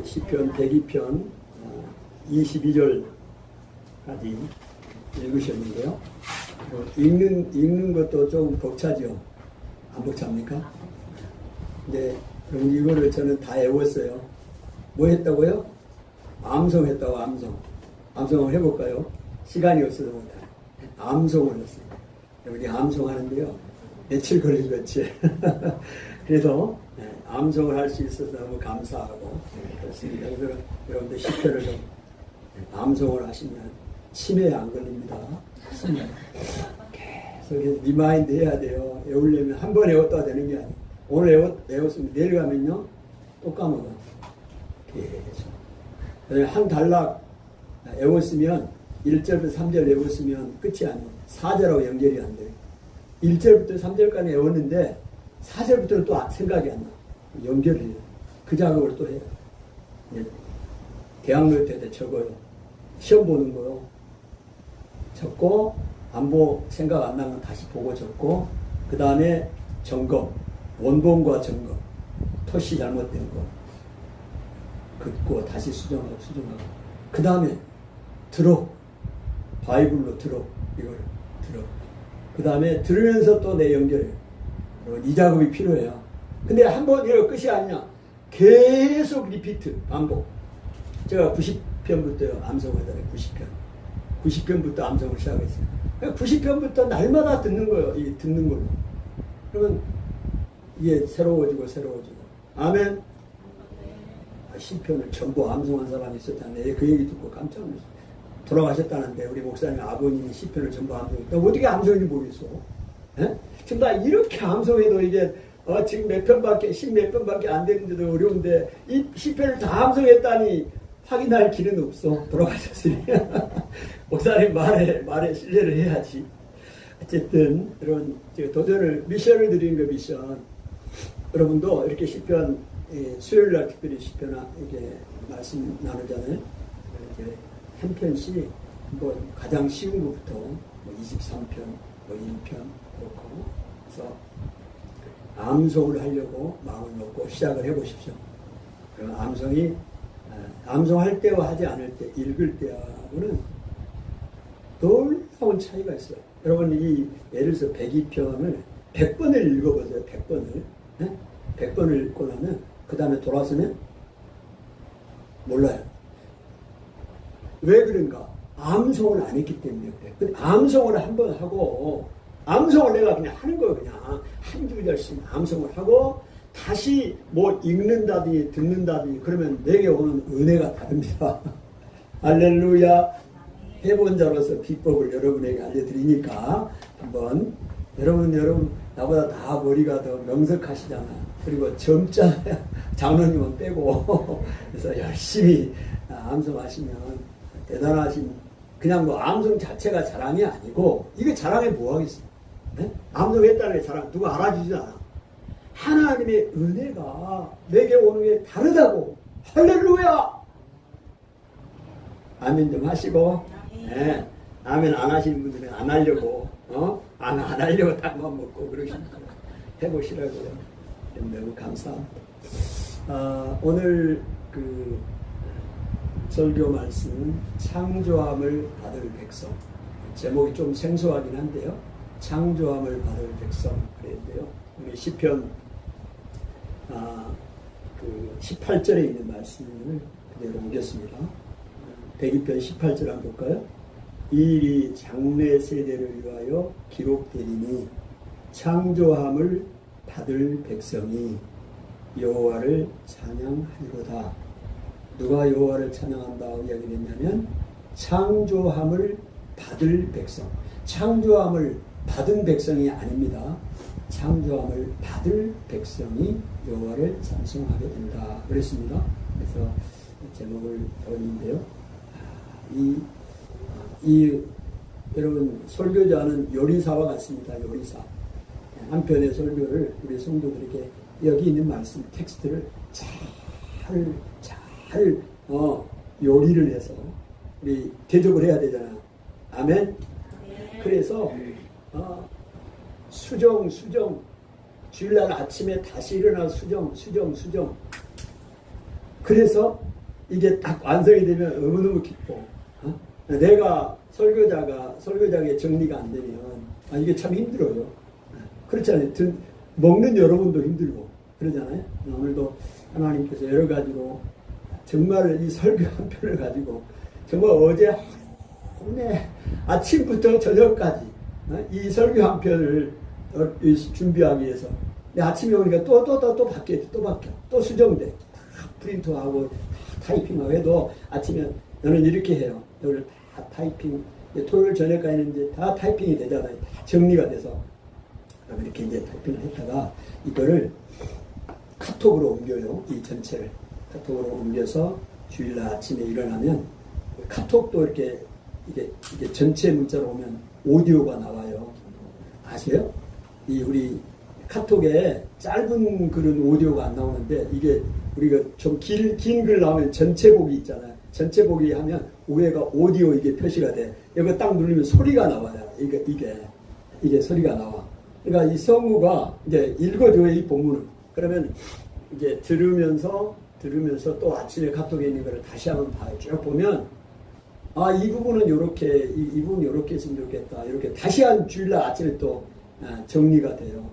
시편 102편 22절까지 읽으셨는데요. 읽는 것도 좀 벅차죠. 안 벅찹니까? 근데 그럼 이거를 저는 다 외웠어요. 뭐 했다고요? 암송했다고. 암송을 해볼까요? 시간이 없어서 못해요. 암송을 했어요. 우리 암송하는데요. 며칠 걸린 거지. 그래서 암송을 할 수 있어서 너무 감사하고 그렇습니다. 그래서 여러분들 시편을 좀 암송을 하시면 치매에 안 걸립니다. 계속 리마인드 해야 돼요. 외우려면 한 번 외웠다 되는 게 아니에요. 오늘 외웠으면 내일 가면요 또 까먹어. 계속 한 단락 외웠으면 1절부터 3절 외웠으면 끝이 아니에요. 4절하고 연결이 안 돼요. 1절부터 3절까지 외웠는데 4절부터는 또 생각이 안 나. 연결을 해요. 그 작업을 또 해요. 대학 넣을 때 적어요. 시험 보는 거요. 적고 생각 안 나면 다시 보고 적고 그 다음에 점검. 원본과 점검. 토시 잘못된 거. 긋고 다시 수정하고 그 다음에 들어. 바이블로 들어. 이걸 들어. 그 다음에 들으면서 또 내 연결해요. 이 작업이 필요해요. 근데 한 번 이거 끝이 아니냐. 계속 리피트, 반복. 제가 90편부터 암송하잖아요. 90편부터 암송을 시작했어요. 90편부터 날마다 듣는 거예요. 이 듣는 걸로. 그러면 이게 새로워지고. 아멘. 시편을 전부 암송한 사람이 있었다는데 그 얘기 듣고 깜짝 놀랐어요. 돌아가셨다는데 우리 목사님 아버님이 시편을 전부 암송했다. 어떻게 암송인지 모르겠어. 에? 지금 나 이렇게 암송해도 이게 지금 몇 편밖에 10몇 편밖에 안 되는데도 어려운데 이 시편을 다 암송했다니 확인할 길은 없어. 돌아가셨으니 목사님 말에 신뢰를 해야지. 어쨌든 이런 미션을 드리는 거 미션. 여러분도 이렇게 시편 수요일 날 특별히 시편 이렇게 말씀 나누잖아요. 이렇게 한 편씩 뭐 가장 쉬운 것부터 23편, 1편 그렇고 그래서 암송을 하려고 마음을 먹고 시작을 해보십시오. 그럼 암송할 때와 하지 않을 때, 읽을 때하고는 놀라운 차이가 있어요. 여러분 예를 들어서 102편을 100번을 읽어보세요. 100번을. 네? 100번을 읽고 나면 그 다음에 돌아서면 몰라요. 왜 그런가? 암송을 안 했기 때문에 그래요. 근데 암송을 한번 하고 암송을 내가 그냥 하는 거예요. 그냥 한 구절씩 암송을 하고 다시 뭐 읽는다든지 듣는다든지 그러면 내게 오는 은혜가 다릅니다. 할렐루야. 해본 자로서 비법을 여러분에게 알려드리니까 한번 여러분 나보다 다 머리가 더 명석하시잖아. 그리고 젊잖아요. 장로님은 빼고 그래서 열심히 암송하시면 대단하신 그냥 뭐 암송 자체가 자랑이 아니고 이게 자랑에 뭐 하겠어. 네? 암송했다는 게 자랑 누가 알아주지 않아. 하나님의 은혜가 내게 오는 게 다르다고. 할렐루야. 아멘 좀 하시고. 네. 아멘 안 하시는 분들은 안 하려고 안 하려고 땅만 먹고 그러십니다. 해보시라고요. 너무 감사합니다. 오늘 설교 말씀은 창조함을 받을 백성. 제목이 좀 생소하긴 한데요. 창조함을 받을 백성 그랬는데요. 우리 시편 18절에 있는 말씀을 그대로 옮겼습니다. 102편 18절 한번 볼까요? 이 일이 장래 세대를 위하여 기록되리니 창조함을 받을 백성이 여호와를 찬양하리로다. 누가 여호와를 찬양한다고 이야기했냐면 창조함을 받을 백성. 창조함을 받은 백성이 아닙니다. 창조함을 받을 백성이 여호와를 찬송하게 된다. 그랬습니다. 그래서 제목을 적었는데요. 여러분 설교자는 요리사와 같습니다. 요리사. 한편의 설교를 우리 성도들에게 여기 있는 말씀 텍스트를 잘 요리를 해서 우리 대접을 해야 되잖아요. 아멘. 그래서 수정 주일날 아침에 다시 일어나 수정 그래서 이게 딱 완성이 되면 너무너무 기뻐. 어? 내가 설교자의 정리가 안 되면 이게 참 힘들어요. 그렇잖아요. 먹는 여러분도 힘들고 그러잖아요. 오늘도 하나님께서 여러 가지로 정말 이 설교 한 편을 가지고 정말 어제 오늘 아침부터 저녁까지 이 설교 한 편을 준비하기 위해서 아침에 오니까 또 바뀌어 또 수정돼. 프린트하고 타이핑하고 해도 아침에 저는 이렇게 해요. 이걸 다 타이핑, 토요일 저녁까지는 이제 다 타이핑이 되잖아요. 다 정리가 돼서. 그럼 이렇게 이제 타이핑을 했다가 이거를 카톡으로 옮겨요. 이 전체를. 카톡으로 옮겨서 주일날 아침에 일어나면 카톡도 이렇게 이게 전체 문자로 오면 오디오가 나와요. 아세요? 우리 카톡에 짧은 글은 오디오가 안 나오는데 이게 우리가 좀 긴 글 나오면 전체 보기 있잖아요. 전체 보기 하면 위에가 오디오 이게 표시가 돼. 이거 딱 누르면 소리가 나와요. 이게 소리가 나와. 그러니까 이 성우가 이제 읽어줘요, 이 본문을. 그러면 이제 들으면서 또 아침에 카톡에 있는 거를 다시 한번 봐요. 쭉 보면 이 부분은 요렇게, 이 부분 요렇게 했으면 좋겠다. 이렇게 다시 한 주일날 아침에 또 정리가 돼요.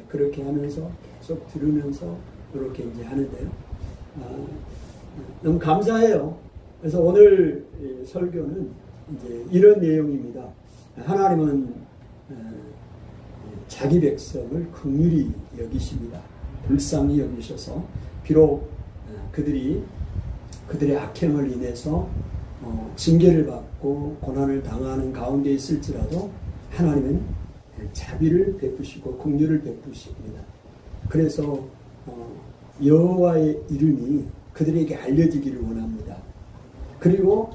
그렇게 하면서 계속 들으면서 이렇게 이제 하는데요. 너무 감사해요. 그래서 오늘 설교는 이제 이런 내용입니다. 하나님은 자기 백성을 긍휼히 여기십니다. 불쌍히 여기셔서 비록 그들의 악행을 인해서 징계를 받고 고난을 당하는 가운데 있을지라도 하나님은 자비를 베푸시고 긍휼을 베푸십니다. 그래서 여호와의 이름이 그들에게 알려지기를 원합니다. 그리고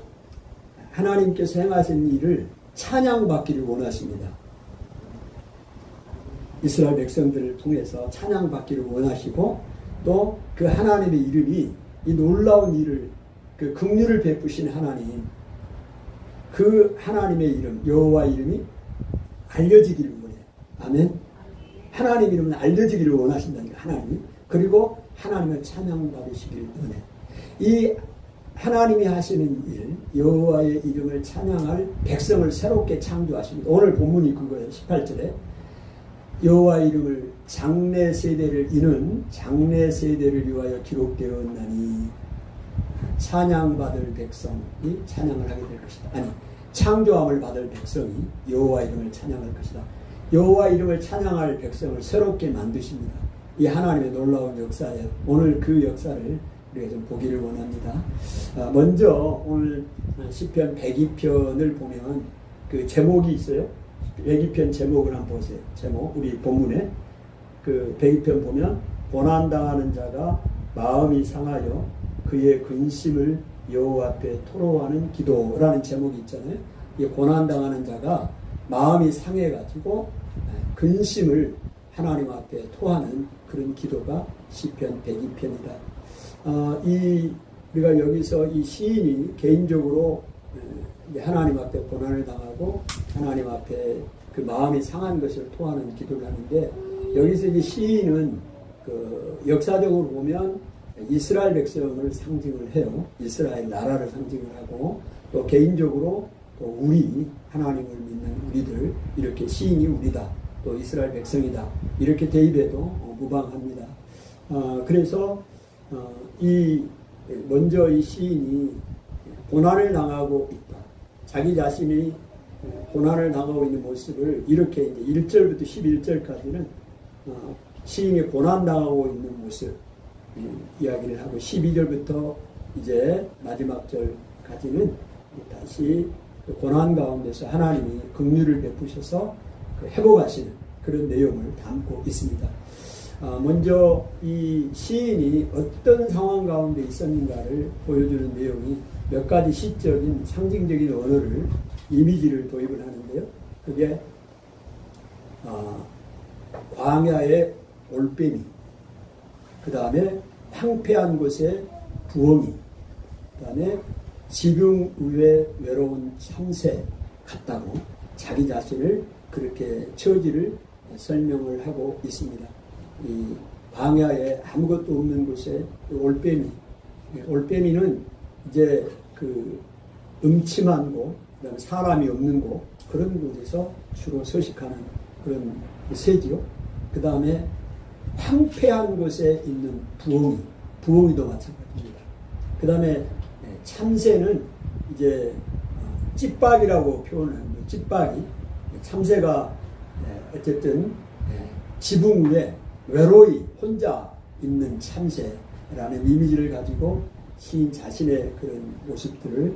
하나님께서 행하신 일을 찬양받기를 원하십니다. 이스라엘 백성들을 통해서 찬양받기를 원하시고 또 그 하나님의 이름이 이 놀라운 일을 그 긍휼을 베푸신 하나님, 그 하나님의 이름 여호와 이름이 알려지기를 원해요. 아멘. 하나님 이름은 알려지기를 원하신다니까 하나님이. 그리고 하나님을 찬양받으시기를 원해. 이 하나님이 하시는 일, 여호와의 이름을 찬양할 백성을 새롭게 창조하십니다. 오늘 본문이 그거예요. 18절에 여호와 이름을 장래 세대를 이는 장래 세대를 위하여 기록되었나니 찬양받을 백성이 찬양을 하게 될 것이다. 아니, 창조함을 받을 백성이 여호와 이름을 찬양할 것이다. 여호와 이름을 찬양할 백성을 새롭게 만드십니다. 이 하나님의 놀라운 역사에 오늘 그 역사를 우리가 좀 보기를 원합니다. 먼저 오늘 시편 102편을 보면 그 제목이 있어요. 102편 제목을 한번 보세요. 제목 우리 본문에 그 102편 보면 고난당하는 자가 마음이 상하여 그의 근심을 여호와 앞에 토로하는 기도라는 제목이 있잖아요. 이 고난당하는 자가 마음이 상해가지고 근심을 하나님 앞에 토하는 그런 기도가 시편 102편이다. 우리가 여기서 이 시인이 개인적으로 하나님 앞에 고난을 당하고 하나님 앞에 그 마음이 상한 것을 토하는 기도를 하는데 여기서 이제 시인은 그 역사적으로 보면 이스라엘 백성을 상징을 해요. 이스라엘 나라를 상징을 하고 또 개인적으로 또 우리 하나님을 믿는 우리들 이렇게 시인이 우리다. 또 이스라엘 백성이다. 이렇게 대입해도 무방합니다. 그래서 먼저 이 시인이 고난을 당하고 있다. 자기 자신이 고난을 당하고 있는 모습을 이렇게 이제 1절부터 11절까지는 시인이 고난당하고 있는 모습 이야기를 하고 12절부터 이제 마지막 절까지는 다시 그 고난 가운데서 하나님이 긍휼을 베푸셔서 그 회복하시는 그런 내용을 담고 있습니다. 먼저 이 시인이 어떤 상황 가운데 있었는가를 보여주는 내용이 몇 가지 시적인 상징적인 언어를 이미지를 도입을 하는데요. 그게 광야의 올빼미, 그 다음에 황폐한 곳에 부엉이, 그 다음에 지붕 위에 외로운 참새 같다고 자기 자신을 그렇게 처지를 설명을 하고 있습니다. 이 광야에 아무것도 없는 곳에 올빼미, 올빼미는 이제 그 음침한 곳, 그다음에 사람이 없는 곳, 그런 곳에서 주로 서식하는 그런 새지요. 그 다음에 황폐한 곳에 있는 부엉이도 마찬가지입니다. 그 다음에 참새는 이제 찌빡이라고 표현합니다. 찌빡이. 참새가 어쨌든 지붕 위에 외로이 혼자 있는 참새라는 이미지를 가지고 시인 자신의 그런 모습들을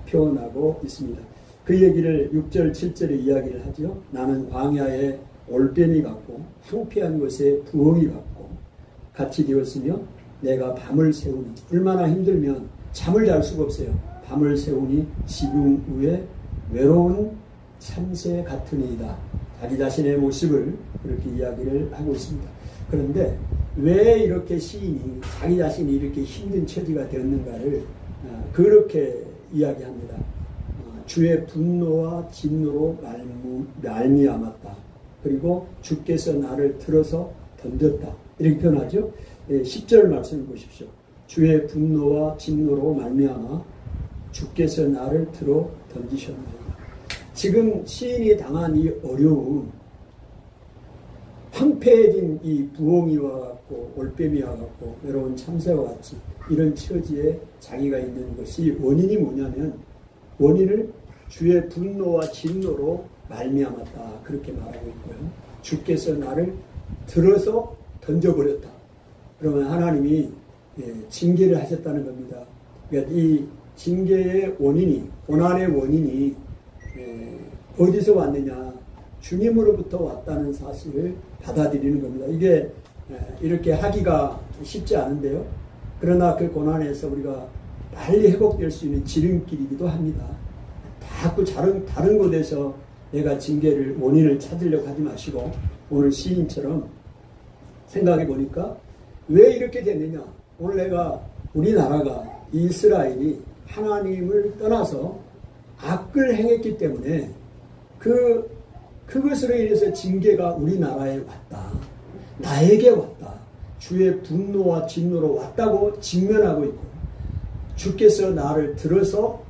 표현하고 있습니다. 그 얘기를 6절, 7절에 이야기를 하죠. 나는 광야에 올빼미 같고 황폐한 곳에 부엉이 같고 같이 되었으며 내가 밤을 새우니 얼마나 힘들면 잠을 잘 수가 없어요. 밤을 새우니 지붕 위에 외로운 참새 같으니이다. 자기 자신의 모습을 그렇게 이야기를 하고 있습니다. 그런데 왜 이렇게 시인이 자기 자신이 이렇게 힘든 처지가 되었는가를 그렇게 이야기합니다. 주의 분노와 진노로 말미암았다. 그리고 주께서 나를 들어서 던졌다. 이렇게 표현하죠. 10절 말씀을 보십시오. 주의 분노와 진노로 말미암아 주께서 나를 들어 던지셨나이다. 지금 시인이 당한 이 어려움, 황폐해진 이 부엉이와 같고 올빼미와 같고 외로운 참새와 같이 이런 처지에 자기가 있는 것이 원인이 뭐냐면 원인을 주의 분노와 진노로 말미암았다. 그렇게 말하고 있고요. 주께서 나를 들어서 던져버렸다. 그러면 하나님이 징계를 하셨다는 겁니다. 그러니까 이 징계의 원인이, 고난의 원인이 어디서 왔느냐? 주님으로부터 왔다는 사실을 받아들이는 겁니다. 이게 이렇게 하기가 쉽지 않은데요. 그러나 그 고난에서 우리가 빨리 회복될 수 있는 지름길이기도 합니다. 자꾸 다른 곳에서 내가 징계를, 원인을 찾으려고 하지 마시고 오늘 시인처럼 생각해 보니까 왜 이렇게 됐느냐? 오늘 우리나라가 이스라엘이 하나님을 떠나서 악을 행했기 때문에 그것으로 인해서 징계가 우리나라에 왔다. 나에게 왔다. 주의 분노와 진노로 왔다고 직면하고 있고 주께서 나를 들어서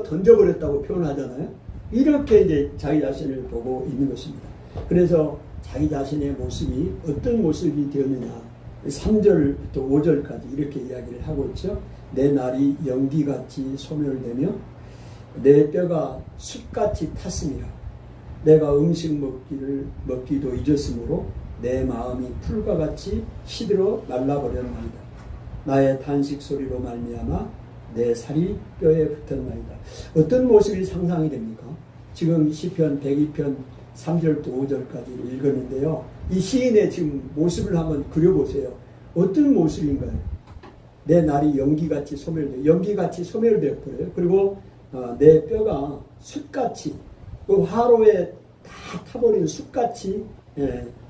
던져버렸다고 표현하잖아요. 이렇게 이제 자기 자신을 보고 있는 것입니다. 그래서 자기 자신의 모습이 어떤 모습이 되었느냐 3절부터 5절까지 이렇게 이야기를 하고 있죠. 내 날이 연기같이 소멸되며 내 뼈가 숯같이 탔습니다. 내가 음식 먹기도 잊었으므로 내 마음이 풀과 같이 시들어 말라버렸나이다. 나의 탄식 소리로 말미암아 내 살이 뼈에 붙었나이다. 어떤 모습이 상상이 됩니까? 지금 시편 102편 3절부터 5절까지 읽었는데요. 이 시인의 지금 모습을 한번 그려보세요. 어떤 모습인가요? 내 날이 연기같이 소멸되어버려요. 그리고 내 뼈가 숯같이 그 화로에 다 타버린 숯같이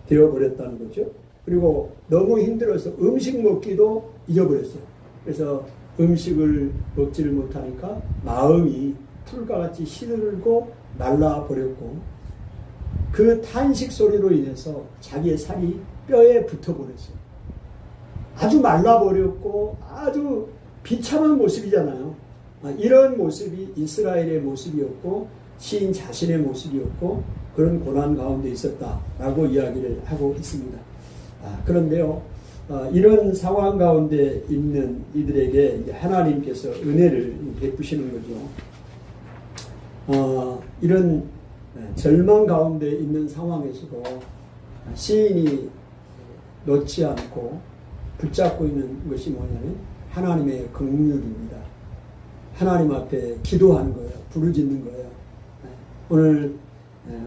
되어버렸다는 거죠. 그리고 너무 힘들어서 음식 먹기도 잊어버렸어요. 그래서 음식을 먹지를 못하니까 마음이 풀과 같이 시들고 말라버렸고 그 탄식 소리로 인해서 자기의 살이 뼈에 붙어버렸어요. 아주 말라버렸고 아주 비참한 모습이잖아요. 이런 모습이 이스라엘의 모습이었고 시인 자신의 모습이었고 그런 고난 가운데 있었다라고 이야기를 하고 있습니다. 그런데요, 이런 상황 가운데 있는 이들에게 이제 하나님께서 은혜를 베푸시는 거죠. 이런 절망 가운데 있는 상황에서도 시인이 놓지 않고 붙잡고 있는 것이 뭐냐면 하나님의 긍휼입니다. 하나님 앞에 기도하는 거예요. 부르짖는 거예요. 오늘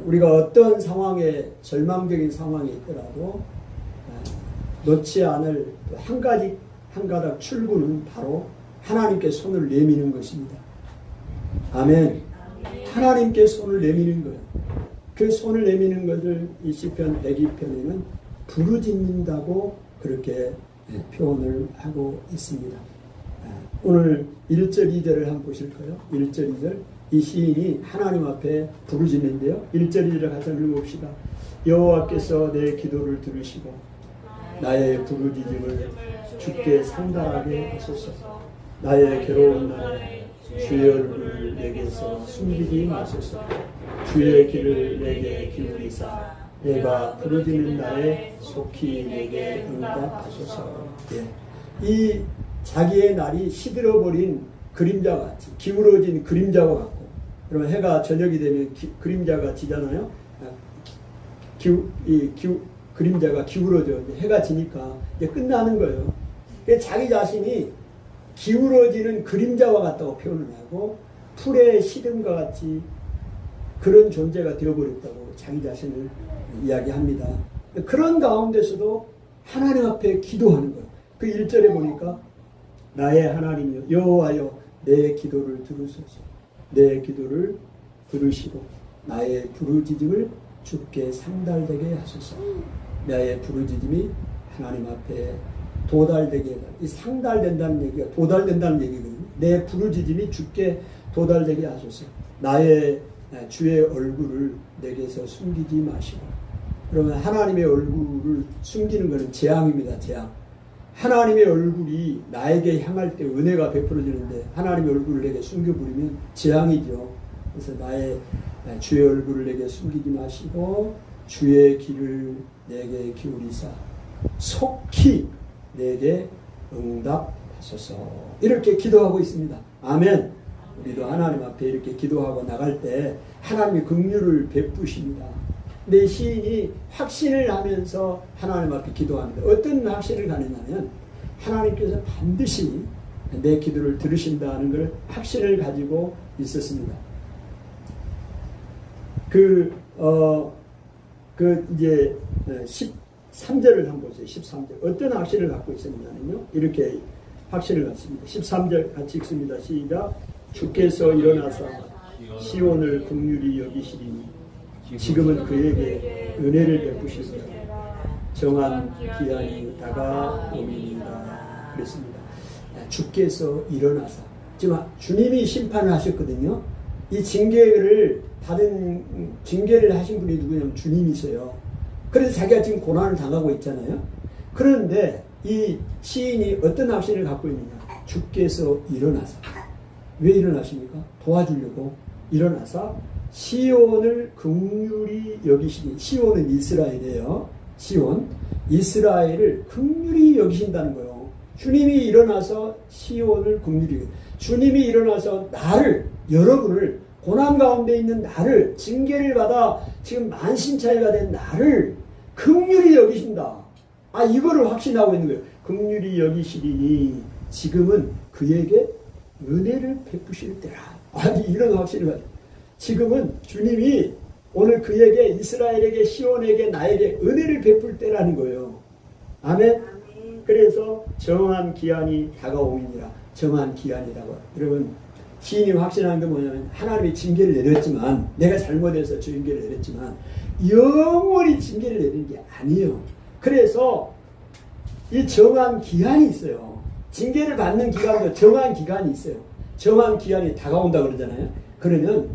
우리가 어떤 상황에 절망적인 상황이 있더라도 놓지 않을 한 가닥 출구는 바로 하나님께 손을 내미는 것입니다. 아멘. 하나님께 손을 내미는 거예요. 그 손을 내미는 것을 이 시편 102편에는 부르짖는다고 그렇게 표현을 하고 있습니다. 오늘 1절 2절을 한번 보실까요? 1절 2절 이 시인이 하나님 앞에 부르짖는데요. 1절 2절을 같이 읽어봅시다. 여호와께서 내 기도를 들으시고 나의 부르짖음을 주께 상달하게 하소서. 나의 괴로운 날에 주의 얼굴을 내게서 숨기지 마소서. 주의 길을 내게 기울이사 내가 부르짖는 날에 속히 내게 응답하소서. 예. 이 자기의 날이 시들어버린 그림자와 같이, 기울어진 끝림자와 같고, 그러면 해가 저녁이 되면 그림자가 지잖아요. 그림자가 기울어져. 해가 지니까 이제 끝나는 거예요. 자기 자신이 기울어지는 그림자와 같다고 표현을 하고, 풀의 시름과 같이 그런 존재가 되어버렸다고 자기 자신을 이야기합니다. 그런 가운데서도 하나님 앞에 기도하는 거예요. 그 1절에 보니까 나의 하나님이여 여호와여 내 기도를 들으소서. 내 기도를 들으시고 나의 부르짖음을 주께 상달되게 하소서. 나의 부르짖음이 하나님 앞에 도달되게 해달라. 이 상달된다는 얘기가 도달된다는 얘기거든요. 내 부르짖음이 주께 도달되게 하소서. 나의 주의 얼굴을 내게서 숨기지 마시고. 그러면 하나님의 얼굴을 숨기는 것은 재앙입니다. 재앙. 하나님의 얼굴이 나에게 향할 때 은혜가 베풀어지는데 하나님의 얼굴을 내게 숨겨버리면 재앙이죠. 그래서 나의 주의 얼굴을 내게 숨기지 마시고 주의 길을 내게 기울이사 속히 내게 응답하소서. 이렇게 기도하고 있습니다. 아멘. 우리도 하나님 앞에 이렇게 기도하고 나갈 때 하나님의 긍휼을 베푸십니다. 내 시인이 확신을 하면서 하나님 앞에 기도합니다. 어떤 확신을 가느냐면 하나님께서 반드시 내 기도를 들으신다는 걸 확신을 가지고 있었습니다. 이제 13절을 한번 보세요. 13절. 어떤 확신을 갖고 있었냐면요. 이렇게 확신을 갖습니다. 13절 같이 읽습니다. 시작. 주께서 일어나사 시온을 긍휼히 여기시리니 지금은 그에게 은혜를 베푸시리라. 정한 기한이 다가오리이다. 그랬습니다. 주께서 일어나사. 지금 주님이 심판을 하셨거든요. 이 징계를 하신 분이 누구냐면 주님이세요. 그래서 자기가 지금 고난을 당하고 있잖아요. 그런데 이 시인이 어떤 확신을 갖고 있느냐. 주께서 일어나사. 왜 일어나십니까? 도와주려고 일어나사 시온을 긍휼히 여기시니. 시온은 이스라엘이에요. 시온. 이스라엘을 긍휼히 여기신다는 거예요. 주님이 일어나서 시온을 긍휼히, 주님이 일어나서 나를, 여러분을, 고난 가운데 있는 나를, 징계를 받아 지금 만신창이가 된 나를 긍휼히 여기신다. 이거를 확신하고 있는 거예요. 긍휼히 여기시리니 지금은 그에게 은혜를 베푸실 때라. 이런 확신을 가지고. 지금은 주님이 오늘 그에게, 이스라엘에게, 시온에게, 나에게 은혜를 베풀 때라는 거예요. 아멘. 그래서 정한 기한이 다가오니라. 정한 기한이라고. 여러분, 시인이 확신하는 게 뭐냐면 하나님이 징계를 내렸지만, 내가 잘못해서 징계를 내렸지만 영원히 징계를 내리는 게 아니에요. 그래서 이 정한 기한이 있어요. 징계를 받는 기간도 정한 기간이 있어요. 정한 기한이 다가온다 그러잖아요. 그러면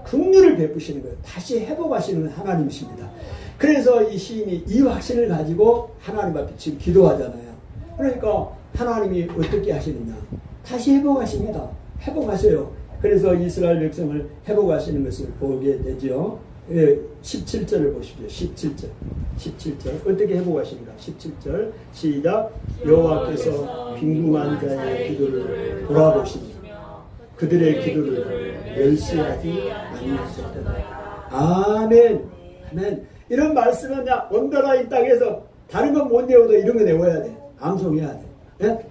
긍휼을 베푸시는 거예요. 다시 회복하시는 하나님이십니다. 그래서 이 시인이 이 확신을 가지고 하나님 앞에 지금 기도하잖아요. 그러니까 하나님이 어떻게 하시느냐. 다시 회복하십니다. 회복하세요. 그래서 이스라엘 백성을 회복하시는 것을 보게 되죠. 17절을 보십시오. 17절. 어떻게 회복하십니까? 17절. 시작. 여호와께서 빈궁한 자의 기도를 돌아보시니 그들의 기도를 멸시하지 아니하셨다. 아멘. 아멘. 이런 말씀은 온전한 땅에서 다른 건 못 외워도 이런 거 외워야 돼. 암송해야 돼. 네?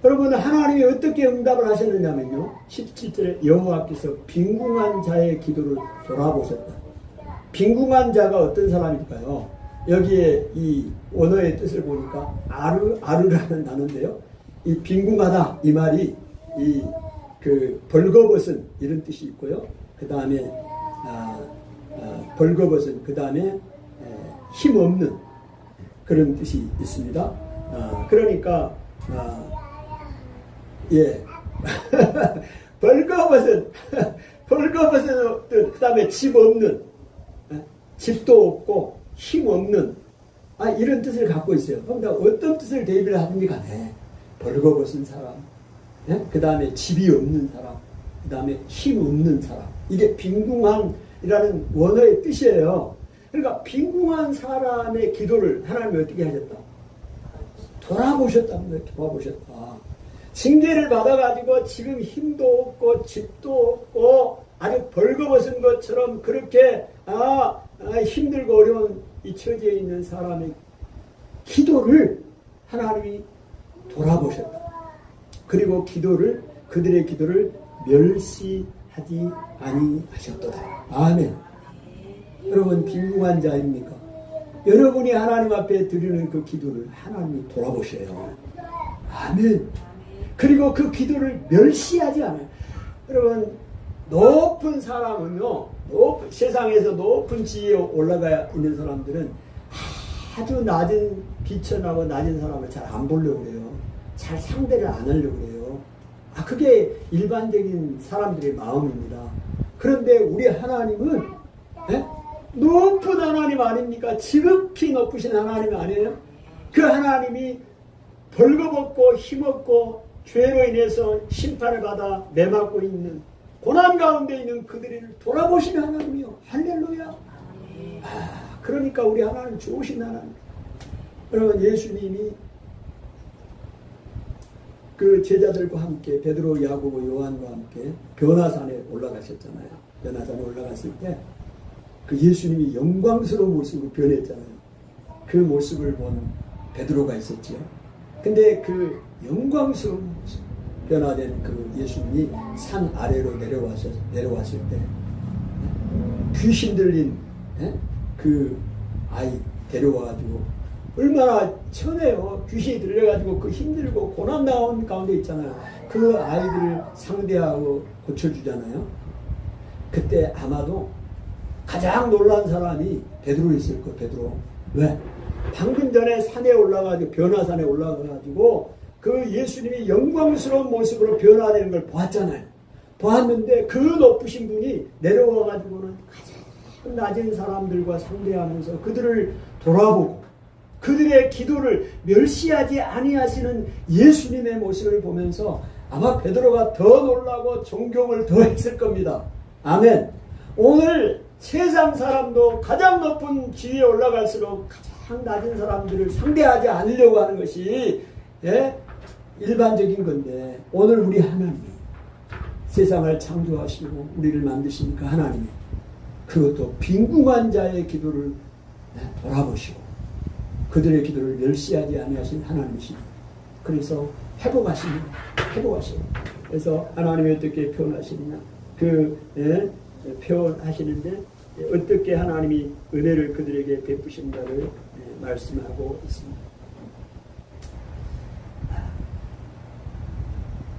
여러분, 하나님이 어떻게 응답을 하셨느냐면요. 17절에 여호와께서 빈궁한 자의 기도를 돌아보셨다. 빈궁한 자가 어떤 사람일까요? 여기에 이 원어의 뜻을 보니까 아르라는 단어인데요. 이 빈궁하다 이 말이 벌거벗은 이런 뜻이 있고요. 그 다음에 벌거벗은, 그 다음에 힘없는 그런 뜻이 있습니다. 그러니까 벌거벗은 뜻, 그 다음에 집 없는, 집도 없고 힘 없는 이런 뜻을 갖고 있어요. 그럼 어떤 뜻을 대입을 하든지 간에 벌거벗은 사람, 그 다음에 집이 없는 사람, 그 다음에 힘 없는 사람. 이게 빈궁한이라는 원어의 뜻이에요. 그러니까 빈궁한 사람의 기도를 하나님이 어떻게 하셨다? 돌아보셨다는 거예요. 돌아보셨다. 징계를 받아가지고 지금 힘도 없고 집도 없고 아주 벌거벗은 것처럼 그렇게 힘들고 어려운 이 처지에 있는 사람의 기도를 하나님이 돌아보셨다. 그리고 그들의 기도를 멸시하지 아니하셨도다. 아멘. 여러분 빈궁한 자입니까? 여러분이 하나님 앞에 드리는 그 기도를 하나님이 돌아보셔요. 아멘. 그리고 그 기도를 멸시하지 않아요. 여러분 높은 사람은요, 세상에서 높은 지위에 올라가 있는 사람들은 아주 낮은 비천하고 낮은 사람을 잘 안 보려고 그래요. 잘 상대를 안 하려고 그래요. 그게 일반적인 사람들의 마음입니다. 그런데 우리 하나님은 높은 하나님 아닙니까? 지극히 높으신 하나님 아니에요? 그 하나님이 벌거벗고 힘없고 죄로 인해서 심판을 받아 매맞고 있는 고난 가운데 있는 그들을 돌아보시는 하나님이요. 할렐루야. 그러니까 우리 하나님 좋으신 하나님. 여러분 예수님이 그 제자들과 함께 베드로, 야고보, 요한과 함께 변화산에 올라가셨잖아요. 변화산에 올라갔을 때 그 예수님이 영광스러운 모습으로 변했잖아요. 그 모습을 본 베드로가 있었지요. 근데 그 영광스러운 모습, 변화된 그 예수님이 산 아래로 내려왔을 때 귀신 들린 그 아이 데려와가지고 얼마나 천해요. 귀신이 들려가지고 그 힘들고 고난 나온 가운데 있잖아요. 그 아이들을 상대하고 고쳐주잖아요. 그때 아마도 가장 놀란 사람이 베드로였을 거예요. 베드로. 왜? 방금 전에 산에 올라가지고 변화산에 올라가가지고 그 예수님이 영광스러운 모습으로 변화되는 걸 보았잖아요. 보았는데 그 높으신 분이 내려와가지고는 가장 낮은 사람들과 상대하면서 그들을 돌아보고 그들의 기도를 멸시하지 아니하시는 예수님의 모습을 보면서 아마 베드로가 더 놀라고 존경을 더 했을 겁니다. 아멘. 오늘 세상 사람도 가장 높은 지위에 올라갈수록 가장 낮은 사람들을 상대하지 않으려고 하는 것이 일반적인 건데 오늘 우리 하나님이 세상을 창조하시고 우리를 만드시니까 하나님이 그것도 빈궁한 자의 기도를 돌아보시고 그들의 기도를 멸시하지 아니하신 하나님이십니다. 그래서 회복하십니다. 그래서 하나님이 어떻게 표현하시느냐 표현하시는데 어떻게 하나님이 은혜를 그들에게 베푸신다를 말씀하고 있습니다.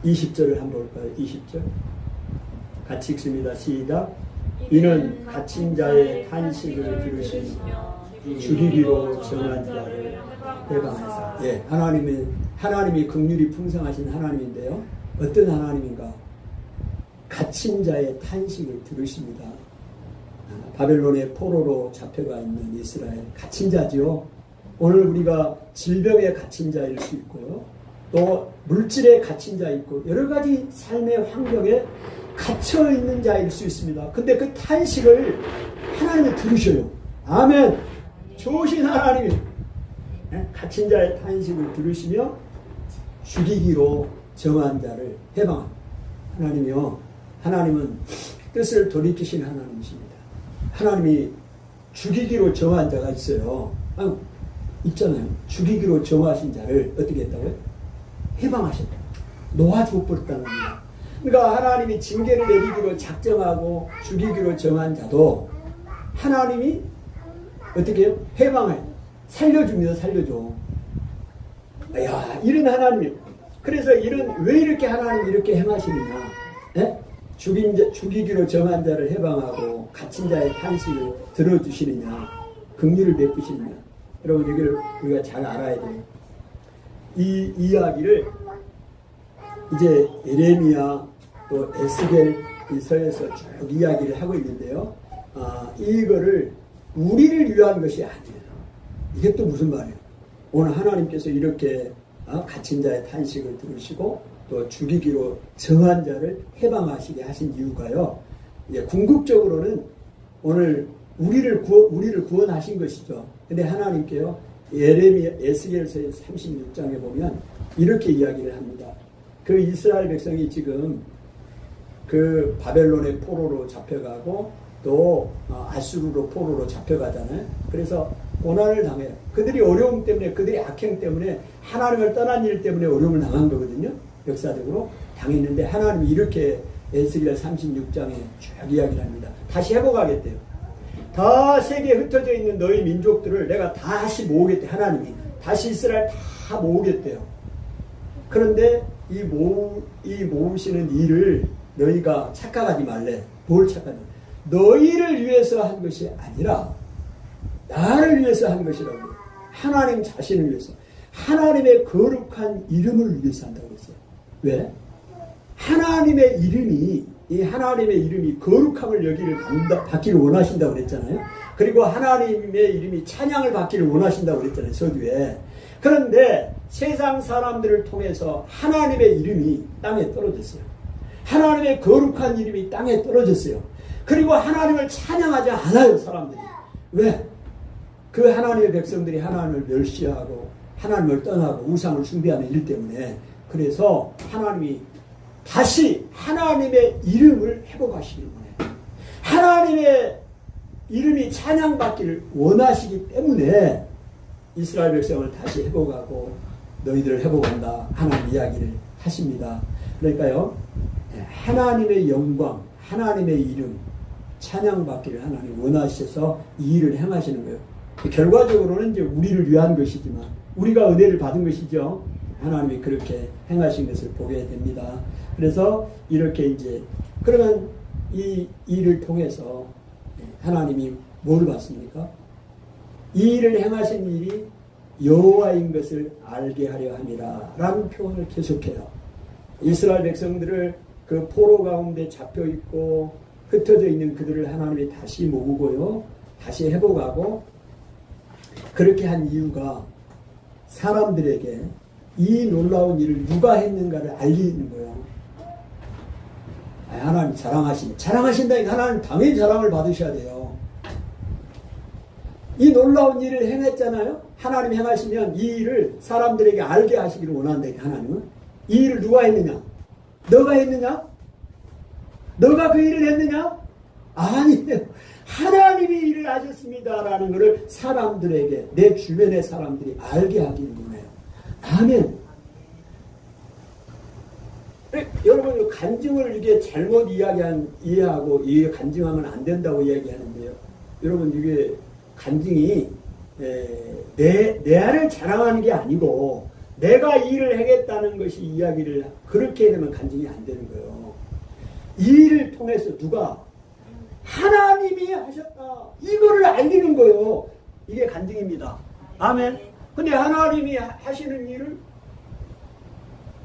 20절을 한번 볼까요? 20절 같이 읽습니다. 시작. 이는 갇힌 자의 탄식을 들으시며 죽이기로 정한 자를 해방하사. 하나님이 긍휼이 풍성하신 하나님인데요. 어떤 하나님인가? 갇힌 자의 탄식을 들으십니다. 바벨론의 포로로 잡혀가 있는 이스라엘 갇힌 자지요. 오늘 우리가 질병에 갇힌 자일 수 있고요. 또 물질에 갇힌 자 있고 여러 가지 삶의 환경에 갇혀 있는 자일 수 있습니다. 근데 그 탄식을 하나님이 들으셔요. 아멘. 좋으신 하나님이 갇힌 자의 탄식을 들으시며 죽이기로 정한 자를 해방합니다. 하나님은 뜻을 돌이키신 하나님이십니다. 하나님이 죽이기로 정한 자가 있어요. 있잖아요. 죽이기로 정하신 자를 어떻게 했다고요? 해방하셨다. 놓아주어 버렸다는 겁니다. 그러니까 하나님이 징계를 내리기로 작정하고 죽이기로 정한 자도 하나님이 어떻게 해요? 해방해. 살려줍니다. 살려줘. 이런 하나님이에요. 그래서 왜 이렇게 하나님이 이렇게 행하시느냐? 죽이기로 정한 자를 해방하고 갇힌 자의 탄식을 들어주시느냐? 긍휼을 베푸시느냐? 여러분 이걸 우리가 잘 알아야 돼요. 이 이야기를 이제 예레미야 또 에스겔 서에서 쭉 이야기를 하고 있는데요. 이거를 우리를 위한 것이 아니에요. 이게 또 무슨 말이에요? 오늘 하나님께서 이렇게 갇힌 자의 탄식을 들으시고 또 죽이기로 정한 자를 해방하시게 하신 이유가요. 궁극적으로는 오늘 우리를 구원하신 것이죠. 근데 하나님께요, 에스겔서의 36장에 보면 이렇게 이야기를 합니다. 그 이스라엘 백성이 지금 그 바벨론의 포로로 잡혀가고 또 아수르로 포로로 잡혀가잖아요. 그래서 고난을 당해요. 그들이 어려움 때문에, 그들이 악행 때문에, 하나님을 떠난 일 때문에 어려움을 당한 거거든요. 역사적으로 당했는데 하나님이 이렇게 에스겔 36장에 쭉 이야기를 합니다. 다시 회복하겠대요. 다 세계에 흩어져 있는 너희 민족들을 내가 다시 모으겠대. 하나님이 다시 이스라엘 다 모으겠대요. 그런데 이 모으시는 일을 너희가 착각하지 말래. 뭘 착각하냐? 너희를 위해서 한 것이 아니라 나를 위해서 한 것이라고. 하나님 자신을 위해서, 하나님의 거룩한 이름을 위해서 한다고 했어요. 왜? 하나님의 이름이 거룩함을 여기를 받기를 원하신다고 그랬잖아요. 그리고 하나님의 이름이 찬양을 받기를 원하신다고 그랬잖아요, 서두에. 그런데 세상 사람들을 통해서 하나님의 이름이 땅에 떨어졌어요. 하나님의 거룩한 이름이 땅에 떨어졌어요. 그리고 하나님을 찬양하지 않아요, 사람들이. 왜? 그 하나님의 백성들이 하나님을 멸시하고 하나님을 떠나고 우상을 숭배하는 일 때문에. 그래서 하나님이 다시 하나님의 이름을 회복하시기를 원해요. 하나님의 이름이 찬양받기를 원하시기 때문에 이스라엘 백성을 다시 회복하고 너희들을 회복한다 하나님 이야기를 하십니다. 그러니까요, 하나님의 영광, 하나님의 이름 찬양받기를 하나님 원하셔서 이 일을 행하시는 거예요. 결과적으로는 이제 우리를 위한 것이지만 우리가 은혜를 받은 것이죠. 하나님이 그렇게 행하신 것을 보게 됩니다. 그래서 이렇게 이제 그러면 이 일을 통해서 하나님이 뭘 봤습니까? 이 일을 행하신 일이 여호와인 것을 알게 하려 함이라 라는 표현을 계속해요. 이스라엘 백성들을 그 포로 가운데 잡혀 있고 흩어져 있는 그들을 하나님이 다시 모으고요, 다시 회복하고, 그렇게 한 이유가 사람들에게 이 놀라운 일을 누가 했는가를 알리는 거예요. 하나님 자랑하신다니까 하나님 당연히 자랑을 받으셔야 돼요. 이 놀라운 일을 행했잖아요. 하나님 행하시면 이 일을 사람들에게 알게 하시기를 원한다니까. 하나님은 이 일을 누가 했느냐? 너가 했느냐? 너가 그 일을 했느냐? 아니에요. 하나님이 일을 하셨습니다라는 것을 사람들에게, 내 주변의 사람들이 알게 하기를 원해요. 아멘. 여러분, 간증을 이게 잘못 이해하고 이게 간증하면 안 된다고 이야기하는데요. 여러분, 이게 간증이 내 안을 자랑하는 게 아니고 내가 이 일을 하겠다는 것이 이야기를 그렇게 되면 간증이 안 되는 거예요. 이 일을 통해서 누가 하나님이 하셨다 이거를 알리는 거예요. 이게 간증입니다. 아멘. 근데 하나님이 하시는 일을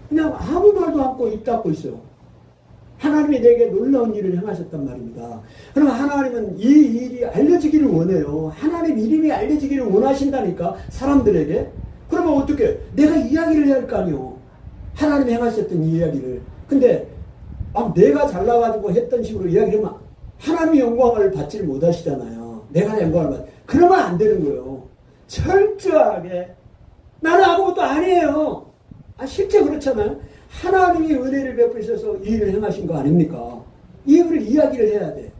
그냥 아무 말도 않고 입 닫고 있어요. 하나님이 내게 놀라운 일을 행하셨단 말입니다. 그럼 하나님은 이 일이 알려지기를 원해요. 하나님 이름이 알려지기를 원하신다니까, 사람들에게. 그러면 어떻게? 내가 이야기를 해야 할 거 아니에요. 하나님이 행하셨던 이 이야기를. 근데 내가 잘나가지고 했던 식으로 이야기를 하면 하나님의 영광을 받지를 못하시잖아요. 내가 영광을 받. 그러면 안 되는 거예요. 철저하게 나는 아무것도 아니에요. 실제 그렇잖아요. 하나님이 은혜를 베푸셔서 이 일을 행하신 거 아닙니까? 이거를 이야기를 해야 돼.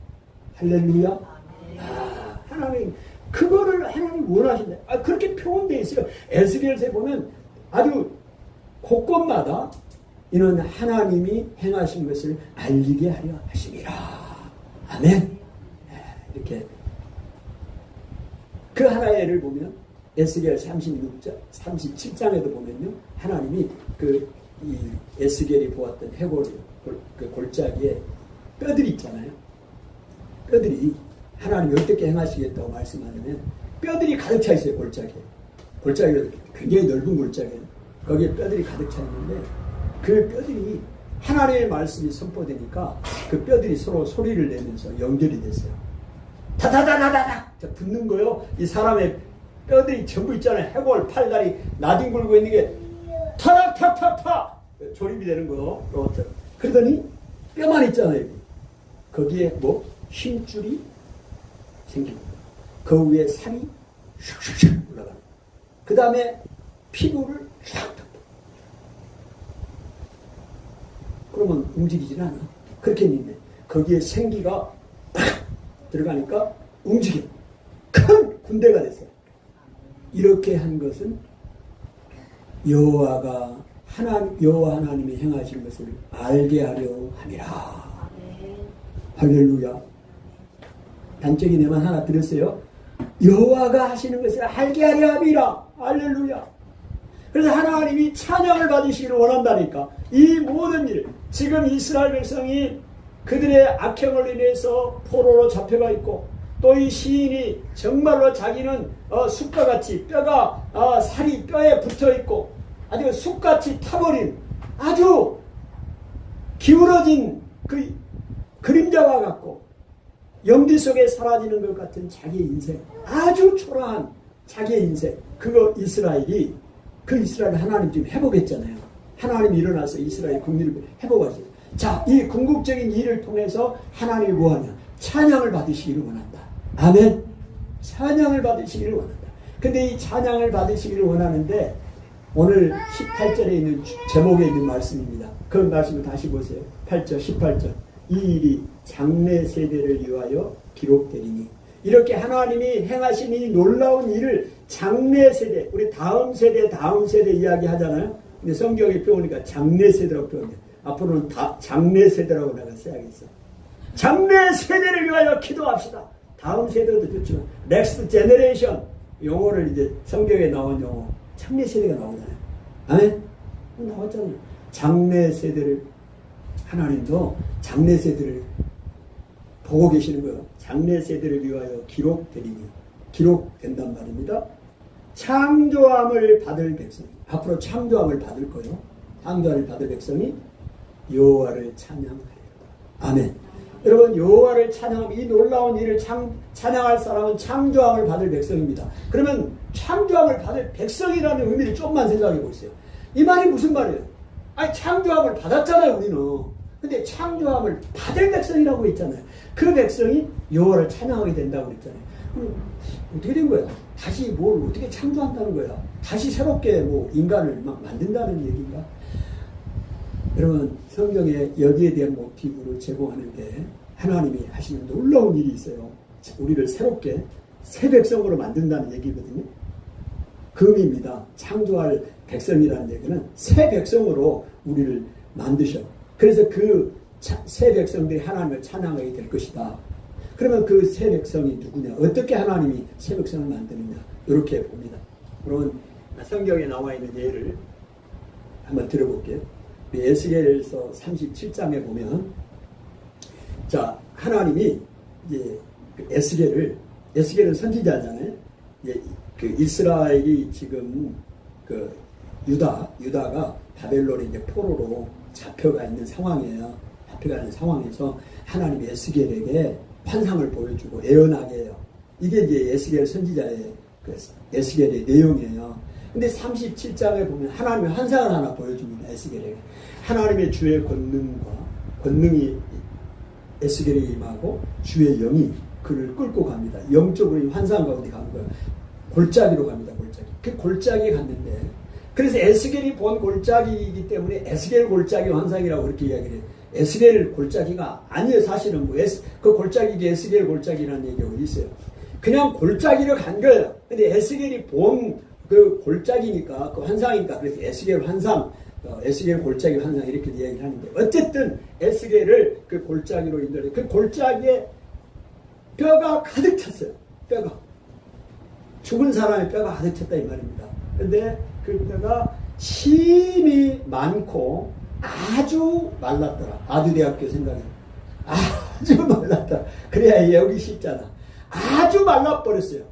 할렐루야. 하나님 그거를 하나님 원하신다. 그렇게 표현되어 있어요. 에스겔서에 보면 아주 곳곳마다 이는 하나님이 행하신 것을 알리게 하려 하심이라. 아멘. 이렇게 그 하나의 예를 보면 에스겔 37장에도 보면요, 하나님이 이 에스겔이 보았던 해골 그 골짜기에 뼈들이 있잖아요. 뼈들이 하나님이 어떻게 행하시겠다고 말씀하냐면 뼈들이 가득 차 있어요. 골짜기가 굉장히 넓은 골짜기예요. 거기에 뼈들이 가득 차 있는데 그 뼈들이 하나님의 말씀이 선포되니까 그 뼈들이 서로 소리를 내면서 연결이 됐어요. 다다다다다다 붙는 거요. 이 사람의 뼈들이 전부 있잖아요. 해골, 팔다리, 나뒹굴고 있는 게 타락타타타 조립이 되는 거 로봇처럼. 그러더니 뼈만 있잖아요. 거기에 뭐 힘줄이 생깁니다. 그 위에 살이 슉슉슉 올라가는. 그 다음에 피부를 샥 덮어. 그러면 움직이질 않아. 그렇게 있네. 거기에 생기가 팍 들어가니까 움직여. 큰 군대가 됐어요. 이렇게 한 것은 여호와 하나님이 행하신 것을 알게 하려 함이라. 할렐루야. 단적인 예만 하나 들었어요. 여호와가 하시는 것을 알게 하려 함이라. 할렐루야. 그래서 하나님이 찬양을 받으시기를 원한다니까. 이 모든 일, 지금 이스라엘 백성이 그들의 악행을 인해서 포로로 잡혀가 있고, 또 이 시인이 정말로 자기는 숯과같이 뼈가 살이 뼈에 붙어있고 아주 숯같이 타버린 아주 기울어진 그 그림자와 같고 연기 속에 사라지는 것 같은 자기의 인생, 아주 초라한 자기의 인생, 그거 이스라엘이, 그 이스라엘 하나님 지금 회복했잖아요. 하나님이 일어나서 이스라엘 국민을 회복하셨어요. 자, 이 궁극적인 일을 통해서 하나님이 뭐하냐? 찬양을 받으시기를 원한다. 아멘. 찬양을 받으시기를 원한다. 근데 이 찬양을 받으시기를 원하는데 오늘 18절에 있는 제목에 있는 말씀입니다. 그 말씀을 다시 보세요. 8절 18절. 이 일이 장래 세대를 위하여 기록되리니. 이렇게 하나님이 행하신 이 놀라운 일을 장래 세대, 우리 다음 세대 이야기 하잖아요. 근데 성경에 표현하니까 장래 세대라고 표현해요. 앞으로는 장래 세대라고 내가 써야겠어. 장래 세대를 위하여 기도합시다. 다음 세대도 좋지만 넥스트 제너레이션, 용어를 이제 성경에 나온 용어, 장래 세대가 나오잖아요. 아멘? 나왔잖아요. 장래 세대를, 하나님도 장래 세대를 보고 계시는 거예요. 장래 세대를 위하여 기록되리니. 기록된단 말입니다. 창조함을 받을 백성이, 앞으로 창조함을 받을 거예요. 창조함을 받을 백성이 여호와를 찬양하리로다. 아멘. 여러분, 여호와를 찬양하면, 이 놀라운 일을 찬양할 사람은 창조함을 받을 백성입니다. 그러면 창조함을 받을 백성이라는 의미를 조금만 생각해 보세요. 이 말이 무슨 말이에요? 아니, 창조함을 받았잖아요, 우리는. 근데 창조함을 받을 백성이라고 했잖아요. 그 백성이 여호와를 찬양하게 된다고 했잖아요. 그럼 어떻게 된 거야? 다시 뭘 어떻게 창조한다는 거야? 다시 새롭게 뭐 인간을 막 만든다는 얘기인가? 여러분, 성경에 여기에 대한 모티브를 제공하는 게 하나님이 하시는 놀라운 일이 있어요. 우리를 새롭게 새 백성으로 만든다는 얘기거든요. 그 의미입니다. 창조할 백성이라는 얘기는 새 백성으로 우리를 만드셔. 그래서 그 새 백성들이 하나님을 찬양하게 될 것이다. 그러면 그 새 백성이 누구냐? 어떻게 하나님이 새 백성을 만드느냐? 이렇게 봅니다. 여러분, 성경에 나와 있는 예를 한번 들어볼게요. 에스겔서 37장에 보면, 자, 하나님이 이제 에스겔은 선지자잖아요. 이제 그 이스라엘이 지금 그 유다가 바벨론에 이제 포로로 잡혀가 있는 상황이에요. 잡혀가 있는 상황에서 하나님이 에스겔에게 환상을 보여주고 예언하게 해요. 이게 이제 에스겔 선지자의 그 에스겔의 내용이에요. 근데 37장에 보면 하나님의 환상을 하나 보여줍니다. 에스겔에게. 하나님의 주의 권능이 에스겔에 임하고 주의 영이 그를 끌고 갑니다. 영적으로 환상 가운데 가는 거예요. 골짜기로 갑니다. 그 골짜기에 갔는데, 그래서 에스겔이 본 골짜기이기 때문에 에스겔 골짜기 환상이라고 그렇게 이야기를 해요. 에스겔 골짜기가 아니에요. 사실은 그 골짜기가 에스겔 골짜기라는 얘기가 어디 있어요. 그냥 골짜기를 간 거예요. 근데 에스겔이 본 그 골짜기니까, 그 환상이니까, 그래서 에스겔 환상, 에스겔 골짜기 환상 이렇게 이야기를 하는데, 어쨌든 에스겔을 그 골짜기로 인도해. 그 골짜기에 뼈가 가득 찼어요. 뼈가. 죽은 사람의 뼈가 가득 찼다 이 말입니다. 근데 그 뼈가 힘이 많고 아주 말랐더라. 아주대학교 생각해. 아주 말랐다. 그래야 여기 쉽잖아. 아주 말라버렸어요.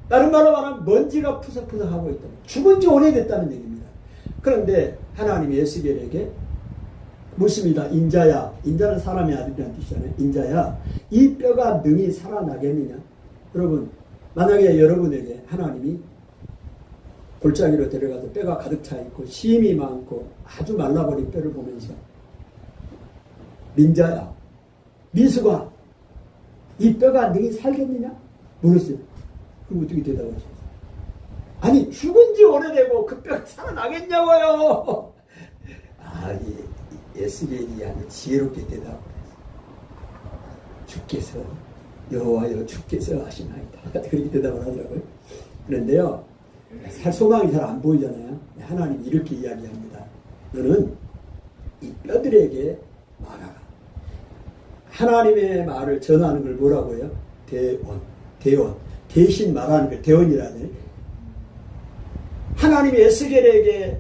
다른 말로 말하면 먼지가 푸석푸석하고 있다. 죽은 지 오래됐다는 얘기입니다. 그런데 하나님이 에스겔에게 묻습니다. 인자야. 인자는 사람의 아들이라는 뜻이잖아요. 인자야. 이 뼈가 능히 살아나겠느냐? 여러분, 만약에 여러분에게 하나님이 골짜기로 데려가서 뼈가 가득 차 있고 심이 많고 아주 말라버린 뼈를 보면서 민자야, 미수가 이 뼈가 너희 살겠느냐? 물었어요. 그럼 어떻게 대답하셨어요? 아니 죽은 지 오래되고 그 뼈가 살아나겠냐고요. 이 에스겔이 아주 지혜롭게 대답을 했어요. 주께서 여호와여 주께서 하시나이다. 그렇게 대답을 하더라고요. 그런데요, 소망이 잘 안 보이잖아요. 하나님이 이렇게 이야기합니다. 너는 이 뼈들에게 말하라. 하나님의 말을 전하는 걸 뭐라고 해요? 대원. 대신 말하는 걸 대원이라네. 하나님이 에스겔에게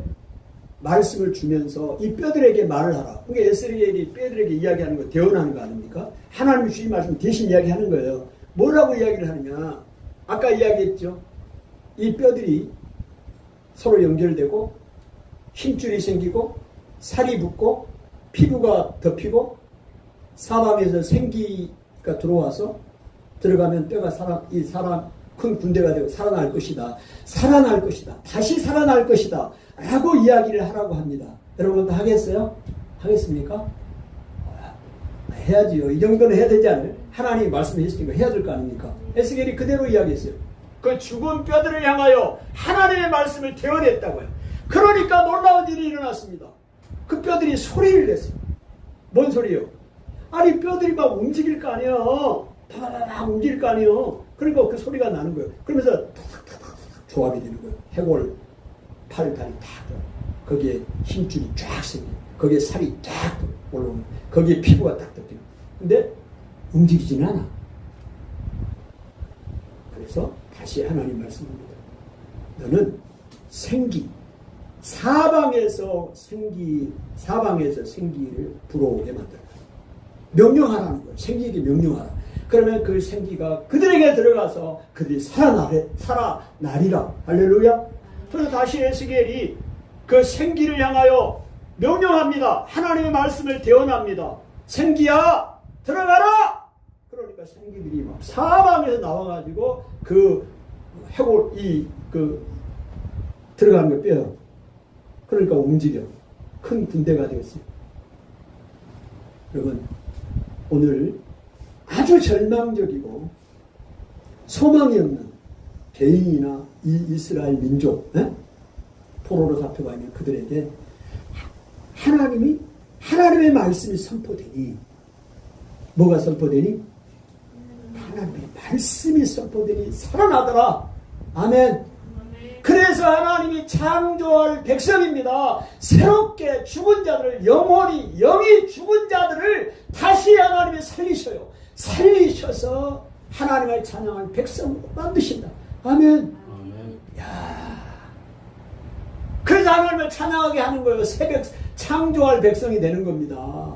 말씀을 주면서 이 뼈들에게 말을 하라. 그러니까 에스겔이 뼈들에게 이야기하는 거 대원하는 거 아닙니까? 하나님이 주신 말씀 대신 이야기하는 거예요. 뭐라고 이야기를 하느냐? 아까 이야기했죠. 이 뼈들이 서로 연결되고 힘줄이 생기고 살이 붙고 피부가 덮이고 사방에서 생기가 들어와서 들어가면 뼈가 이 사람 큰 군대가 되고 살아날 것이다. 살아날 것이다. 다시 살아날 것이다. 라고 이야기를 하라고 합니다. 여러분도 하겠어요? 하겠습니까? 해야지요. 이 정도는 해야 되지 않아요? 하나님이 말씀하셨으니까 해야 될 거 아닙니까? 에스겔이 그대로 이야기했어요. 그 죽은 뼈들을 향하여 하나님의 말씀을 대언했다고요. 그러니까 놀라운 일이 일어났습니다. 그 뼈들이 소리를 냈어요. 뭔 소리요? 아니 뼈들이 막 움직일 거 아니에요. 팍 움직일 거 아니에요. 그러니까 그 소리가 나는 거예요. 그러면서 조합이 되는 거예요. 해골 팔, 다리 탁 거기에 힘줄이 쫙 생겨요. 거기에 살이 쫙 올라오는 거기에 피부가 딱 덮여요. 근데 움직이지는 않아. 그래서 다시 하나님 말씀합니다. 너는 사방에서 생기를 불어오게 만들어. 명령하라는 거예요. 생기에게 명령하라. 그러면 그 생기가 그들에게 들어가서 그들이 살아나리라. 할렐루야. 그래서 다시 에스겔이 그 생기를 향하여 명령합니다. 하나님의 말씀을 대언합니다. 생기야 들어가라. 그러니까 생기들이 막 사방에서 나와가지고 그 해골 들어가는 거 빼요. 그러니까 움직여. 큰 군대가 되었어요. 여러분 오늘 아주 절망적이고 소망이 없는 개인이나 이 이스라엘 민족 포로로 잡혀가 있는 그들에게 하나님의 말씀이 선포되니 뭐가 선포되니? 하나님의 말씀이 선포되니 살아나더라. 아멘. 그래서 하나님이 창조할 백성입니다. 새롭게 죽은 자들을 영이 죽은 자들을 다시 하나님이 살리셔요. 살리셔서 하나님을 찬양할 백성으로 만드신다. 아멘. 야. 그래서 하나님을 찬양하게 하는 거예요. 새벽 창조할 백성이 되는 겁니다.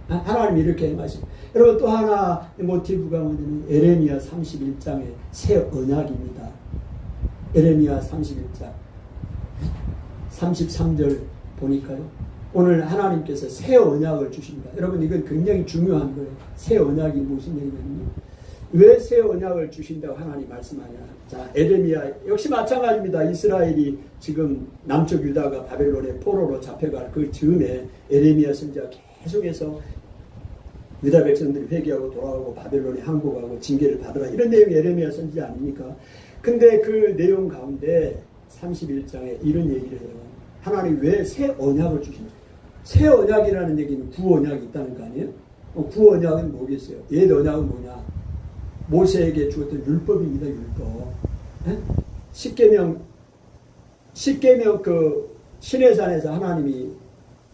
하나님이 이렇게 말씀하십니다. 여러분 또 하나 모티브가 뭐냐면 에레미야 31장의 새 언약입니다. 에레미야 31장 33절 보니까요. 오늘 하나님께서 새 언약을 주십니다. 여러분 이건 굉장히 중요한 거예요. 새 언약이 무슨 얘기냐면요. 왜 새 언약을 주신다고 하나님 말씀하냐. 자, 에레미야 역시 마찬가지입니다. 이스라엘이 지금 남쪽 유다가 바벨론의 포로로 잡혀갈 그 즈음에 에레미야 선지자가 계속해서 유다 백성들이 회개하고 돌아오고 바벨론에 항복하고 징계를 받으라 이런 내용이 에레미야 선지자 아닙니까? 근데 그 내용 가운데 31장에 이런 얘기를 해요. 하나님 왜 새 언약을 주시냐. 새 언약이라는 얘기는 구언약이 있다는 거 아니에요? 구언약은 뭐겠어요? 옛 언약은 뭐냐? 모세에게 주었던 율법입니다. 율법. 십계명 그 시내산에서 하나님이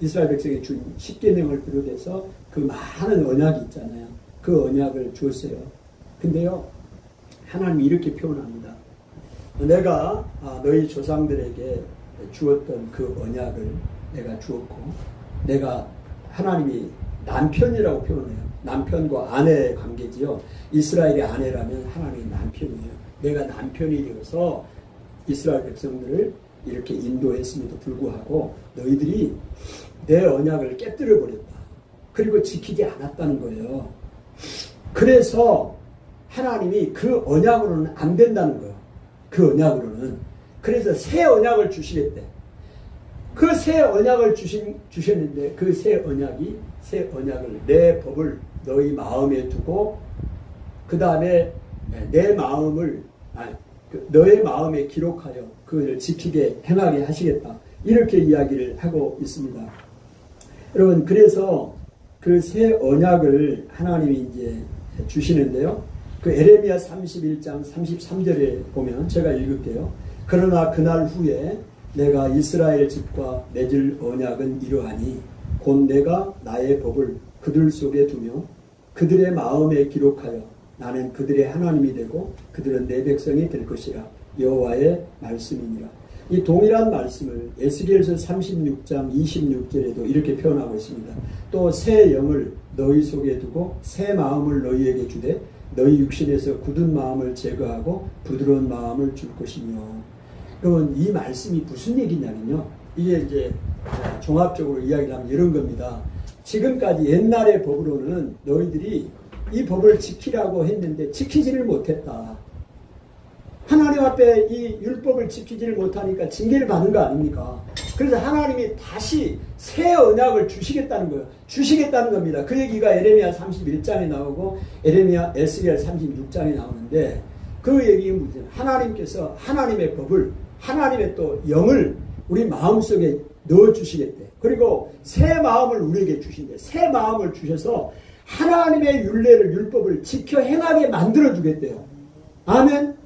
이스라엘 백성에게 준 십계명을 비롯해서 그 많은 언약이 있잖아요. 그 언약을 주었어요. 근데요, 하나님이 이렇게 표현합니다. 내가 너희 조상들에게 주었던 그 언약을 내가 주었고, 내가 하나님이 남편이라고 표현해요. 남편과 아내의 관계지요. 이스라엘의 아내라면 하나님의 남편이에요. 내가 남편이 되어서 이스라엘 백성들을 이렇게 인도했음에도 불구하고 너희들이 내 언약을 깨뜨려 버렸다. 그리고 지키지 않았다는 거예요. 그래서 하나님이 그 언약으로는 안 된다는 거예요. 그 언약으로는. 그래서 새 언약을 주시겠대. 그 새 언약을 주셨는데 그 새 언약을 내 법을 너희 마음에 두고 그 다음에 내 마음을 너의 마음에 기록하여 그것을 지키게 행하게 하시겠다. 이렇게 이야기를 하고 있습니다. 여러분, 그래서 그 새 언약을 하나님이 이제 주시는데요. 그 에레미야 31장 33절에 보면 제가 읽을게요. 그러나 그날 후에 내가 이스라엘 집과 맺을 언약은 이러하니 곧 내가 나의 법을 그들 속에 두며 그들의 마음에 기록하여 나는 그들의 하나님이 되고 그들은 내 백성이 될 것이라. 여호와의 말씀이니라. 이 동일한 말씀을 에스겔서 36장 26절에도 이렇게 표현하고 있습니다. 또 새 영을 너희 속에 두고 새 마음을 너희에게 주되 너희 육신에서 굳은 마음을 제거하고 부드러운 마음을 줄 것이며. 여러분, 이 말씀이 무슨 얘기냐면요, 이게 이제 종합적으로 이야기를 하면 이런 겁니다. 지금까지 옛날의 법으로는 너희들이 이 법을 지키라고 했는데 지키지를 못했다. 하나님 앞에 이 율법을 지키지를 못하니까 징계를 받는 거 아닙니까? 그래서 하나님이 다시 새 언약을 주시겠다는 거예요. 주시겠다는 겁니다. 그 얘기가 에레미야 31장에 나오고 에스겔 36장에 나오는데, 그 얘기는 무슨, 하나님께서 하나님의 법을, 하나님의 또 영을 우리 마음속에 넣어주시겠대. 그리고 새 마음을 우리에게 주신대. 새 마음을 주셔서 하나님의 율법을 지켜 행하게 만들어주겠대요. 아멘.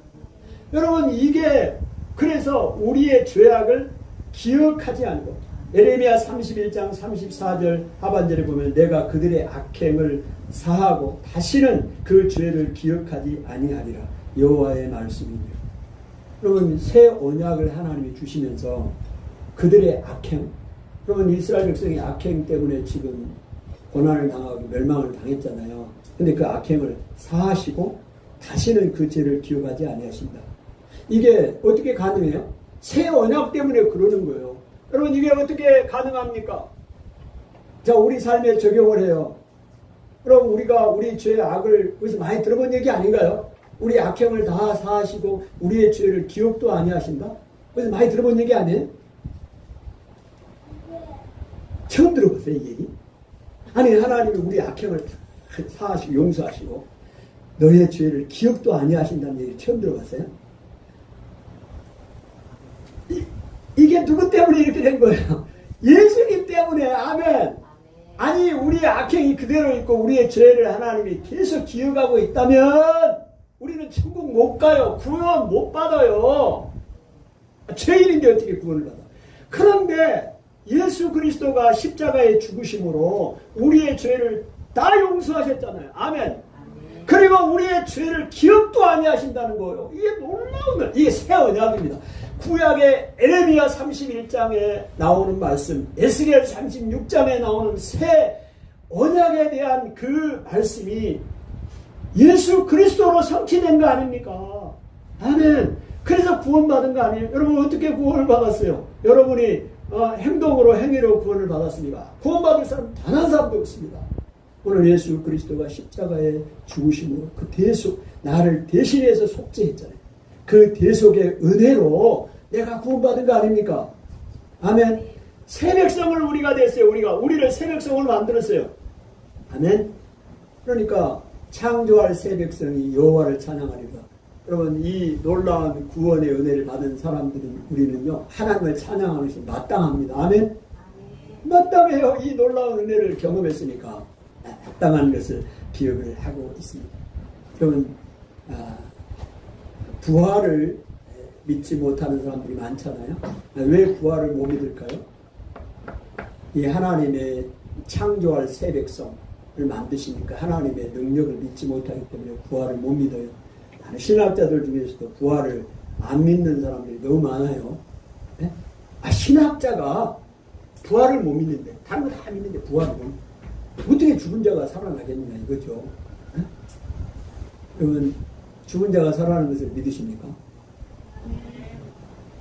여러분, 이게 그래서 우리의 죄악을 기억하지 않고, 에레미야 31장 34절 하반절에 보면 내가 그들의 악행을 사하고 다시는 그 죄를 기억하지 아니하리라. 여호와의 말씀이니라. 여러분, 새 언약을 하나님이 주시면서 그들의 악행, 여러분, 이스라엘 백성의 악행 때문에 지금 고난을 당하고 멸망을 당했잖아요. 근데 그 악행을 사하시고 다시는 그 죄를 기억하지 아니하신다. 이게 어떻게 가능해요? 새 언약 때문에 그러는 거예요. 여러분, 이게 어떻게 가능합니까? 자, 우리 삶에 적용을 해요. 그럼 우리가 우리 죄의 악을 여기서 많이 들어본 얘기 아닌가요? 우리 악행을 다 사하시고 우리의 죄를 기억도 아니하신다? 그래서 많이 들어본 얘기 아니에요? 처음 들어봤어요, 이 얘기? 아니, 하나님이 우리 악행을 사하시고 용서하시고 너의 죄를 기억도 아니하신다는 얘기 처음 들어봤어요? 이게 누구 때문에 이렇게 된 거예요? 예수님 때문에. 아멘. 아니, 우리의 악행이 그대로 있고 우리의 죄를 하나님이 계속 기억하고 있다면 우리는 천국 못 가요. 구원 못 받아요. 죄인인데 어떻게 구원을 받아? 그런데 예수 그리스도가 십자가의 죽으심으로 우리의 죄를 다 용서하셨잖아요. 아멘. 그리고 우리의 죄를 기억도 아니하신다는 거예요. 이게 놀라운, 이게 새 언약입니다. 구약의 에레미야 31장에 나오는 말씀, 에스겔 36장에 나오는 새 언약에 대한 그 말씀이 예수 그리스도로 성취된 거 아닙니까? 아멘. 그래서 구원받은 거 아니에요? 여러분, 어떻게 구원을 받았어요? 여러분이 행동으로, 행위로 구원을 받았습니까? 구원받을 사람 단 한 사람도 없습니다. 오늘 예수 그리스도가 십자가에 죽으심으로 그 대속, 나를 대신해서 속죄했잖아요. 그 대속의 은혜로 내가 구원받은 거 아닙니까? 아멘. 새 백성을 우리가 됐어요. 우리를 새 백성으로 만들었어요. 아멘. 그러니까 창조할 새 백성이 여호와를 찬양하리라. 여러분, 이 놀라운 구원의 은혜를 받은 사람들은, 우리는요, 하나님을 찬양하는 것이 마땅합니다. 아멘. 마땅해요. 이 놀라운 은혜를 경험했으니까 마땅한 것을 기억을 하고 있습니다. 여러분, 부활을 믿지 못하는 사람들이 많잖아요. 왜 부활을 못 믿을까요? 이 하나님의 창조할 새 백성을 만드시니까 하나님의 능력을 믿지 못하기 때문에 부활을 못 믿어요. 신학자들 중에서도 부활을 안 믿는 사람들이 너무 많아요. 네? 신학자가 부활을 못 믿는데, 다른 거 다 믿는데 부활을 못 믿는데 어떻게 죽은 자가 살아나겠느냐 이거죠. 네? 그러면 죽은 자가 살아나는 것을 믿으십니까?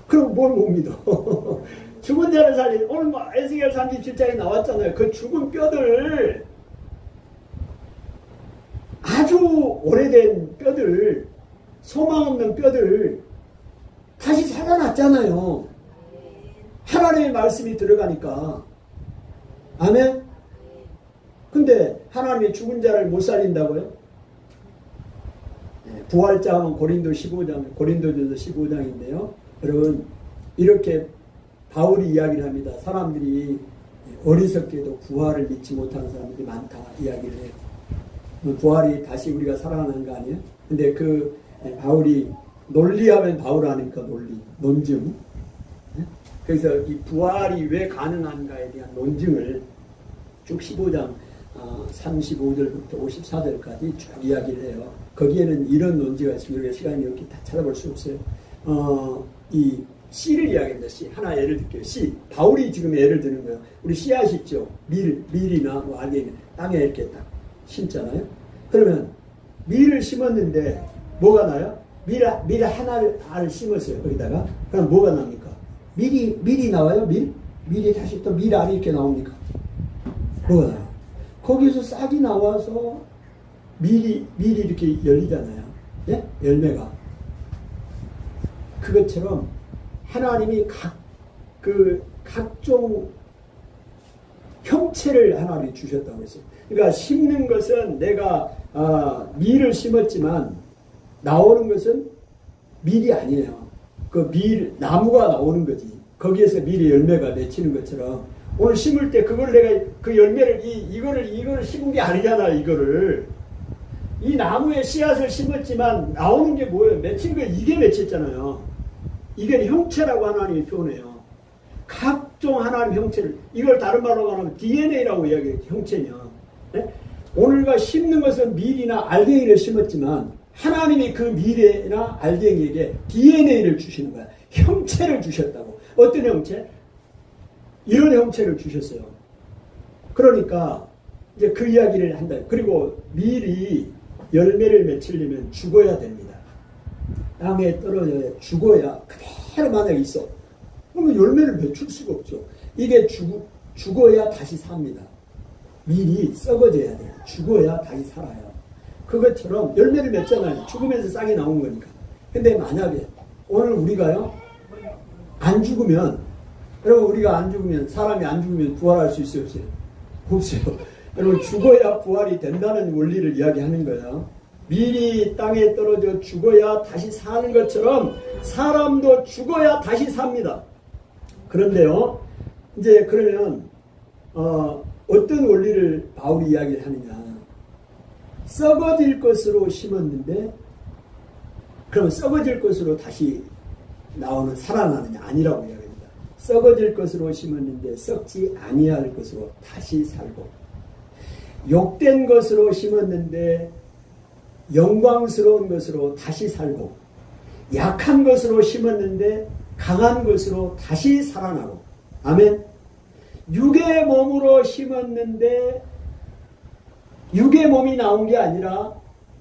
그럼 뭘 못 믿어? 죽은 자를 살린, 오늘 에스겔 37장에 나왔잖아요. 그 죽은 뼈들, 아주 오래된 뼈들, 소망 없는 뼈들 다시 살아났잖아요. 낫잖아요. 하나님의 말씀이 들어가니까. 아멘? 근데 하나님이 죽은 자를 못 살린다고요? 부활자 하면 고린도 15장, 고린도전서 15장인데요. 여러분, 이렇게 바울이 이야기를 합니다. 사람들이 어리석게도 부활을 믿지 못하는 사람들이 많다 이야기를 해요. 부활이 다시 우리가 살아나는 거 아니에요? 근데 그 바울이 논리하면 바울 아닙니까? 논리, 논증. 그래서 이 부활이 왜 가능한가에 대한 논증을 쭉 15장 35절부터 54절까지 쭉 이야기를 해요. 거기에는 이런 논지가 있습니다. 우리가 시간이 이렇게 다 찾아볼 수 없어요. 이 씨를 이야기합니다. 씨. 하나 예를 들게요. 씨. 바울이 지금 예를 드는 거예요. 우리 씨앗이 있죠. 밀이나 뭐 알갱이 땅에 이렇게 딱 심잖아요. 그러면 밀을 심었는데 뭐가 나요? 밀 하나를 심었어요. 거기다가. 그럼 뭐가 납니까? 밀이 나와요? 밀이 다시 또 밀알이 이렇게 나옵니까? 뭐가 나요? 거기서 싹이 나와서 밀이 이렇게 열리잖아요. 예? 열매가. 그것처럼 하나님이 각종 형체를 하나님이 주셨다고 했어요. 그러니까 심는 것은 내가 밀을 심었지만 나오는 것은 밀이 아니에요. 그 나무가 나오는 거지. 거기에서 밀의 열매가 맺히는 것처럼 오늘 심을 때 그걸 내가 그 열매를 이거를 심은 게 아니잖아. 이 나무에 씨앗을 심었지만 나오는 게 뭐예요? 맺힌 게 이게 맺혔잖아요. 이게 형체라고 하나님이 표현해요. 각종 하나님 형체를 이걸 다른 말로 말하면 DNA라고 이야기해요. 형체냐. 네? 오늘과 심는 것은 밀이나 알갱이를 심었지만 하나님이 그 밀이나 알갱이에게 DNA를 주시는 거야. 형체를 주셨다고. 어떤 형체? 이런 형체를 주셨어요. 그러니까 이제 그 이야기를 한다. 그리고 밀이 열매를 맺히려면 죽어야 됩니다. 땅에 떨어져야 죽어야 그대로 만약에 있어. 그러면 열매를 맺힐 수가 없죠. 이게 죽어야 다시 삽니다. 밀이 썩어져야 돼요. 죽어야 다시 살아요. 그것처럼 열매를 맺잖아요. 죽으면서 싹이 나온 거니까. 근데 만약에 오늘 우리가요 안 죽으면 여러분 우리가 안 죽으면 사람이 안 죽으면 부활할 수 있어요? 없어요? 없어요. 여러분 죽어야 부활이 된다는 원리를 이야기하는 거예요. 밀이 땅에 떨어져 죽어야 다시 사는 것처럼 사람도 죽어야 다시 삽니다. 그런데요 이제 그러면 어떤 원리를 바울이 이야기를 하느냐. 썩어질 것으로 심었는데 그러면 썩어질 것으로 다시 나오는 살아나느냐? 아니라고 이야기합니다. 썩어질 것으로 심었는데 썩지 아니할 것으로 다시 살고 욕된 것으로 심었는데 영광스러운 것으로 다시 살고 약한 것으로 심었는데 강한 것으로 다시 살아나고 아멘. 육의 몸으로 심었는데 육의 몸이 나온 게 아니라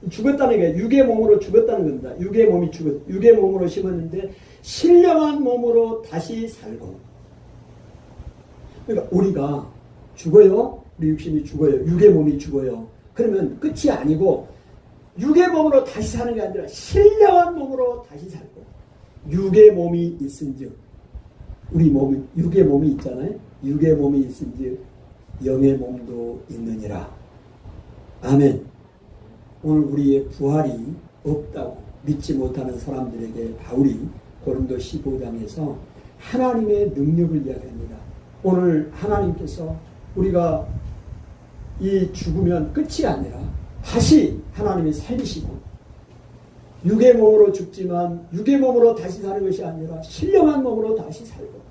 죽었다는 게 육의 몸으로 죽었다는 겁니다. 육의 몸으로 심었는데 신령한 몸으로 다시 살고. 그러니까 우리가 죽어요. 우리 육신이 죽어요. 육의 몸이 죽어요. 그러면 끝이 아니고 육의 몸으로 다시 사는 게 아니라 신령한 몸으로 다시 살고. 육의 몸이 있은즉 우리 몸이 육의 몸이 있잖아요. 육의 몸이 있은즉 영의 몸도 있느니라. 아멘. 오늘 우리의 부활이 없다고 믿지 못하는 사람들에게 바울이 고린도 15장에서 하나님의 능력을 이야기합니다. 오늘 하나님께서 우리가 이 죽으면 끝이 아니라 다시 하나님이 살리시고 육의 몸으로 죽지만 육의 몸으로 다시 사는 것이 아니라 신령한 몸으로 다시 살고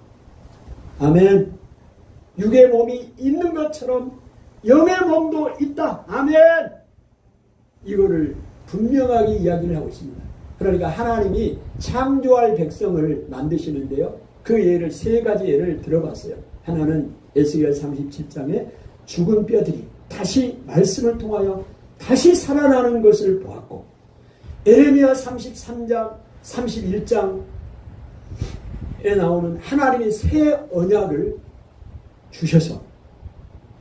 아멘. 육의 몸이 있는 것처럼 영의 몸도 있다. 아멘. 이거를 분명하게 이야기를 하고 있습니다. 그러니까 하나님이 창조할 백성을 만드시는데요. 그 예를 세 가지 예를 들어봤어요. 하나는 에스겔 37장에 죽은 뼈들이 다시 말씀을 통하여 다시 살아나는 것을 보았고 에레미야 33장 31장에 나오는 하나님이 새 언약을 주셔서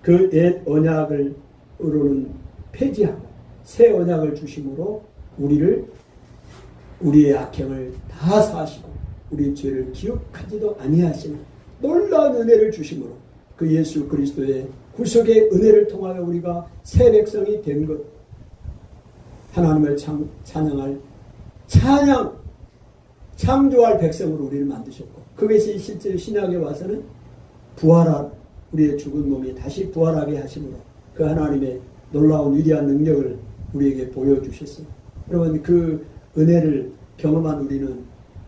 그 옛 언약으로는 폐지하고 새 언약을 주심으로 우리의 악행을 다 사하시고 우리 죄를 기억하지도 아니하시는 놀라운 은혜를 주심으로 그 예수 그리스도의 구속의 은혜를 통하여 우리가 새 백성이 된 것, 하나님을 찬양할 창조할 백성으로 우리를 만드셨고, 그것이 실제 신약에 와서는 우리의 죽은 몸이 다시 부활하게 하심으로 그 하나님의 놀라운 위대한 능력을 우리에게 보여주셨습니다. 여러분, 그 은혜를 경험한 우리는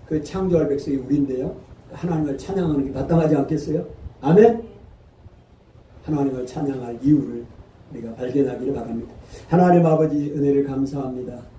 그 창조할 백성이 우리인데요, 하나님을 찬양하는 게 마땅하지 않겠어요? 아멘? 하나님을 찬양할 이유를 우리가 발견하기를 바랍니다. 하나님 아버지, 은혜를 감사합니다.